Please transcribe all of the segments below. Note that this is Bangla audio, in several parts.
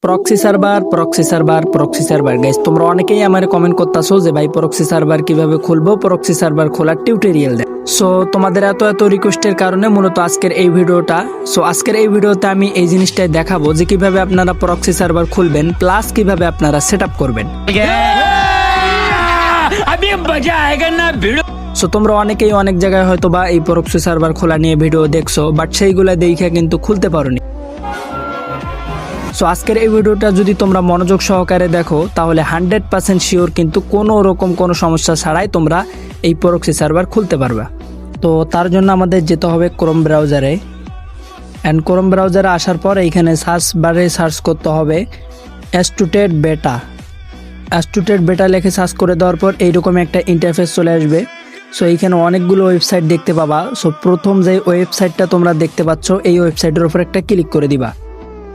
প্রক্সি সার্ভার গাইস, তোমরা অনেকেই আমার কমেন্ট করতেছো যে ভাই প্রক্সি সার্ভার কিভাবে খুলবো, প্রক্সি সার্ভার খোলার টিউটোরিয়াল দেয়। সো তোমাদের এত রিকোয়েস্টের কারণে মূলত আজকের এই ভিডিওতে আমি এই জিনিসটাই দেখাবো যে কিভাবে আপনারা প্রক্সি সার্ভার খুলবেন, প্লাস কিভাবে আপনারা সেট আপ করবেন। সো তোমরা অনেকেই অনেক জায়গায় হয়তো বা এই প্রক্সি সার্ভার খোলা নিয়ে ভিডিও দেখছো, বাট সেইগুলা দেখে কিন্তু খুলতে পারোনি। সো আজকের এই ভিডিওটা যদি তোমরা মনোযোগ সহকারে দেখো তাহলে 100% শিওর কিন্তু কোনো রকম কোনো সমস্যা ছাড়াই তোমরা এই প্রক্সি সার্ভার খুলতে পারবে। তো তার জন্য আমাদের যেতে হবে ক্রোম ব্রাউজারে, অ্যান্ড ক্রোম ব্রাউজারে আসার পর এইখানে সার্চ বারে সার্চ করতে হবে অ্যাস্টুটেড বেটা লিখে সার্চ করে দেওয়ার পর এইরকম একটা ইন্টারফেস চলে আসবে। সো এইখানে অনেকগুলো ওয়েবসাইট দেখতে পাবা। সো প্রথম যে ওয়েবসাইটটা তোমরা দেখতে পাচ্ছ এই ওয়েবসাইটের উপর একটা ক্লিক করে দিবা।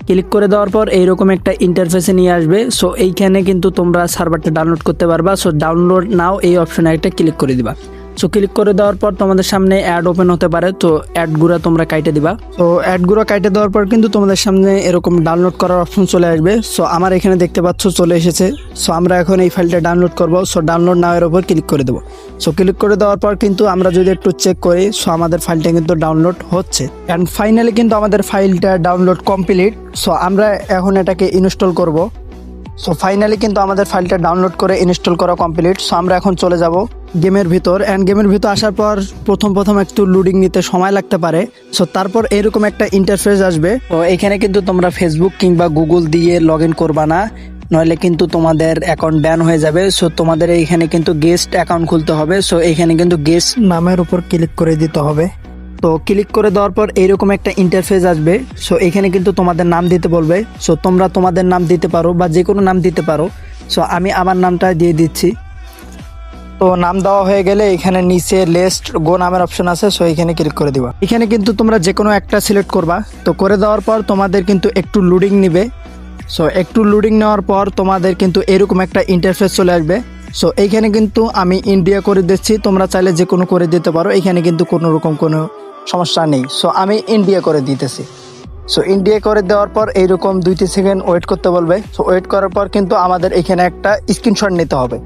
ক্লিক করে দেওয়ার পর এইরকম একটা ইন্টারফেসে নিয়ে আসবে। সো এইখানে কিন্তু তোমরা সার্ভারটা ডাউনলোড করতে পারবা। সো ডাউনলোড নাও এই অপশনে একটা ক্লিক করে দিবা। সো ক্লিক করে দেওয়ার পর তোমাদের সামনে অ্যাড ওপেন হতে পারে, তো অ্যাডগুলো তোমরা কাইটে দিবা। তো অ্যাডগুলো কাইটে দেওয়ার পর কিন্তু তোমাদের সামনে এরকম ডাউনলোড করার অপশন চলে আসবে। সো আমার এখানে দেখতে পাচ্ছ চলে এসেছে। সো আমরা এখন এই ফাইলটা ডাউনলোড করব। সো ডাউনলোড নাও এর উপর ক্লিক করে দেবো। সো ক্লিক করে দেওয়ার পর কিন্তু আমরা যদি একটু চেক করি, সো আমাদের ফাইলটা কিন্তু ডাউনলোড হচ্ছে, অ্যান্ড ফাইনালি কিন্তু আমাদের ফাইলটা ডাউনলোড কমপ্লিট। সো আমরা এখন এটাকে ইনস্টল করব। সো ফাইনালি কিন্তু আমাদের ফাইলটা ডাউনলোড করে ইনস্টল করা কমপ্লিট। সো আমরা এখন চলে যাব গেমের ভিতর, অ্যান্ড গেমের ভিতর আসার পর প্রথম একটু লোডিং নিতে সময় লাগতে পারে। সো তারপর এরকম একটা ইন্টারফেস আসবে। তো এখানে কিন্তু তোমরা ফেসবুক কিংবা গুগল দিয়ে লগ ইন করবা না, নইলে কিন্তু তোমাদের অ্যাকাউন্ট ব্যান হয়ে যাবে। সো তোমাদের এইখানে কিন্তু গেস্ট অ্যাকাউন্ট খুলতে হবে। সো এইখানে কিন্তু গেস্ট নামের উপর ক্লিক করে দিতে হবে। তো ক্লিক করে দেওয়ার পর এইরকম একটা ইন্টারফেস আসবে। সো এখানে কিন্তু তোমাদের নাম দিতে বলবে। সো তোমরা তোমাদের নাম দিতে পারো বা যে কোনো নাম দিতে পারো। সো আমি আমার নামটা দিয়ে দিচ্ছি। তো নাম দেওয়া হয়ে গেলে এখানে নিচে লিস্ট গো নামের অপশন আছে। সো এখানে ক্লিক করে দিবা। এখানে কিন্তু তোমরা যে কোনো একটা সিলেক্ট করবা। তো করে দেওয়ার পর তোমাদের কিন্তু একটু লোডিং নিবে। সো একটু লোডিং নেওয়ার পর তোমাদের কিন্তু এরকম একটা ইন্টারফেস চলে আসবে। সো এইখানে কিন্তু আমি ইন্ডিয়া করে দিচ্ছি, তোমরা চাইলে যে কোনো করে দিতে পারো, এখানে কিন্তু কোনো রকম কোনো সমস্যা নেই। সো আমি ইন্ডিয়া করে দিতেছি। সো ইন্ডিয়া করে দেওয়ার পর এইরকম 2-3 সেকেন্ড ওয়েট করতে বলবে। সো ওয়েট করার পর কিন্তু আমাদের এখানে একটা স্ক্রিনশট নিতে হবে।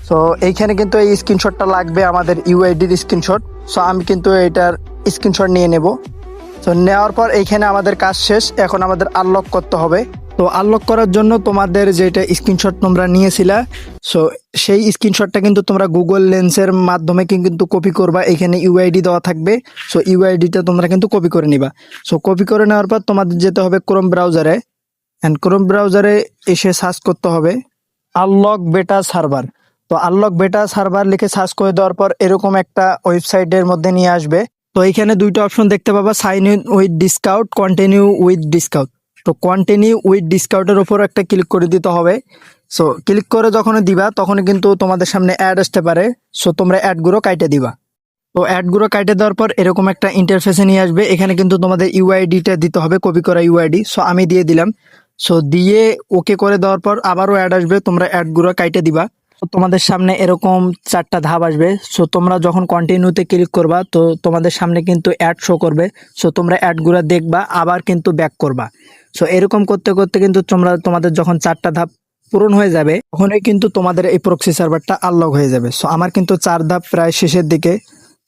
সো এইখানে কিন্তু এই স্ক্রিনশটটা লাগবে, আমাদের ইউআইডির স্ক্রিনশট। সো আমি কিন্তু এটার স্ক্রিনশট নিয়ে নেব। সো নেওয়ার পর এইখানে আমাদের কাজ শেষ, এখন আমাদের আনলক করতে হবে। তো আনলক করার জন্য তোমাদের যেটা স্ক্রিনশট তোমরা নিয়েছিলা, সো সেই স্ক্রিনশটটা কিন্তু তোমরা গুগল লেন্সের মাধ্যমে কিন্তু কপি করবা। এখানে ইউআইডি দেওয়া থাকবে। সো ইউআইডিটা তোমরা কিন্তু কপি করে নিবা। সো কপি করে নেওয়ার পর তোমাদের যেতে হবে ক্রোম ব্রাউজারে, অ্যান্ড ক্রোম ব্রাউজারে এসে সার্চ করতে হবে আনলক বেটা সার্ভার। তো আনলক বেটা সার্ভার লিখে সার্চ করে দেওয়ার পর এরকম একটা ওয়েবসাইটের মধ্যে নিয়ে আসবে। তো এখানে দুইটা অপশন দেখতে পাবা, sign in with discount, continue with discount. তো কন্টিনিউ উইথ ডিসকাউন্টের উপর একটা ক্লিক করে দিতে হবে। সো ক্লিক করে যখন দিবা তখন কিন্তু তোমাদের সামনে অ্যাড আসতে পারে। সো তোমরা অ্যাডগুলো কাইটে দিবা। তো অ্যাডগুলো কাইটে দেওয়ার পর এরকম একটা ইন্টারফেসে নিয়ে আসবে। এখানে কিন্তু তোমাদের ইউআইডিটা দিতে হবে, কপি করা ইউআইডি। সো আমি দিয়ে দিলাম। সো দিয়ে ওকে করে দেওয়ার পর আবারও অ্যাড আসবে, তোমরা অ্যাডগুলো কাইটে দিবা। তো তোমাদের সামনে এরকম 4টা ধাপ আসবে। সো তোমরা যখন কন্টিনিউতে ক্লিক করবা তো তোমাদের সামনে কিন্তু অ্যাড শো করবে। সো তোমরা অ্যাডগুলো দেখবা, আবার কিন্তু ব্যাক করবা। সো এরকম করতে করতে কিন্তু তোমাদের যখন 4টা ধাপ পূরণ হয়ে যাবে তখনই কিন্তু তোমাদের এই প্রক্সি সার্ভারটা আনলক হয়ে যাবে। সো আমার কিন্তু 4 ধাপ প্রায় শেষের দিকে।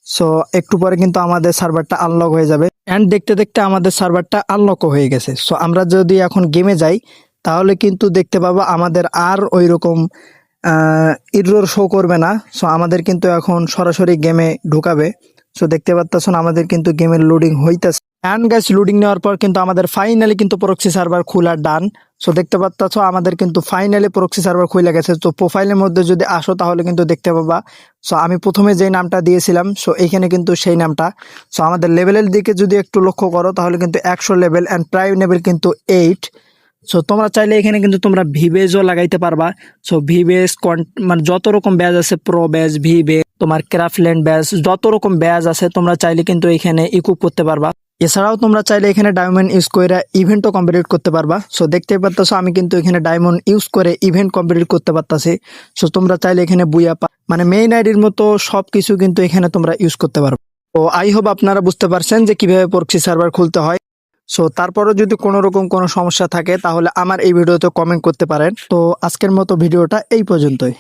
সো একটু পরে কিন্তু আমাদের সার্ভারটা আনলক হয়ে যাবে, অ্যান্ড দেখতে দেখতে আমাদের সার্ভারটা আনলকও হয়ে গেছে। সো আমরা যদি এখন গেমে যাই তাহলে কিন্তু দেখতে পাবো আমাদের আর ওই রকম এরর শো করবে না। সো আমাদের কিন্তু এখন সরাসরি গেমে ঢুকাবে। সো দেখতে পাচ্ছেন আমাদের কিন্তু গেমের লোডিং হইতেছে, অ্যান্ড গাইস লোডিং নেওয়ার পর কিন্তু আমাদের ফাইনালি কিন্তু প্রক্সি সার্ভার খোলা ডান। সো দেখতে পাচ্ছ আমাদের কিন্তু ফাইনালি প্রক্সি সার্ভার খুলে গেছে। তো প্রোফাইলের মধ্যে যদি আসো তাহলে কিন্তু দেখতে পাবা। সো আমি প্রথমে যেই নামটা দিয়েছিলাম, সো এইখানে কিন্তু সেই নামটা। সো আমাদের লেভেলের দিকে যদি একটু লক্ষ্য করো তাহলে কিন্তু 100 লেভেল, অ্যান্ড প্রাইম লেভেল কিন্তু 8। সো তোমরা চাইলে এখানে কিন্তু তোমরা ভিবেজও লাগাইতে পারবা। সো ভিবেজ মানে যত রকম ব্যাজ আছে, প্রো ব্যাজ, ভিবে, তোমার ক্রাফটল্যান্ড ব্যাজ, যত রকম ব্যাজ আছে তোমরা চাইলে কিন্তু এখানে ইকুইপ করতে পারবা। এছাড়াও তোমরা চাইলে এখানে ডায়মন্ড ইউজ করে ইভেন্টও কমপ্লিট করতে পারবা। সো দেখতে পারতেছো আমি কিন্তু এখানে ডায়মন্ড ইউজ করে ইভেন্ট কমপ্লিট করতে পারতাছি। সো তোমরা চাইলে এখানে বুয়া মানে মেইন আইডির মতো সবকিছু কিন্তু এখানে তোমরা ইউজ করতে পারবে। তো আই হোপ আপনারা বুঝতে পারছেন যে কিভাবে প্রক্সি সার্ভার খুলতে হয়। সো তারপরও যদি কোনো রকম কোনো সমস্যা থাকে তাহলে আমার এই ভিডিওতে কমেন্ট করতে পারেন। তো আজকের মতো ভিডিওটা এই পর্যন্তই।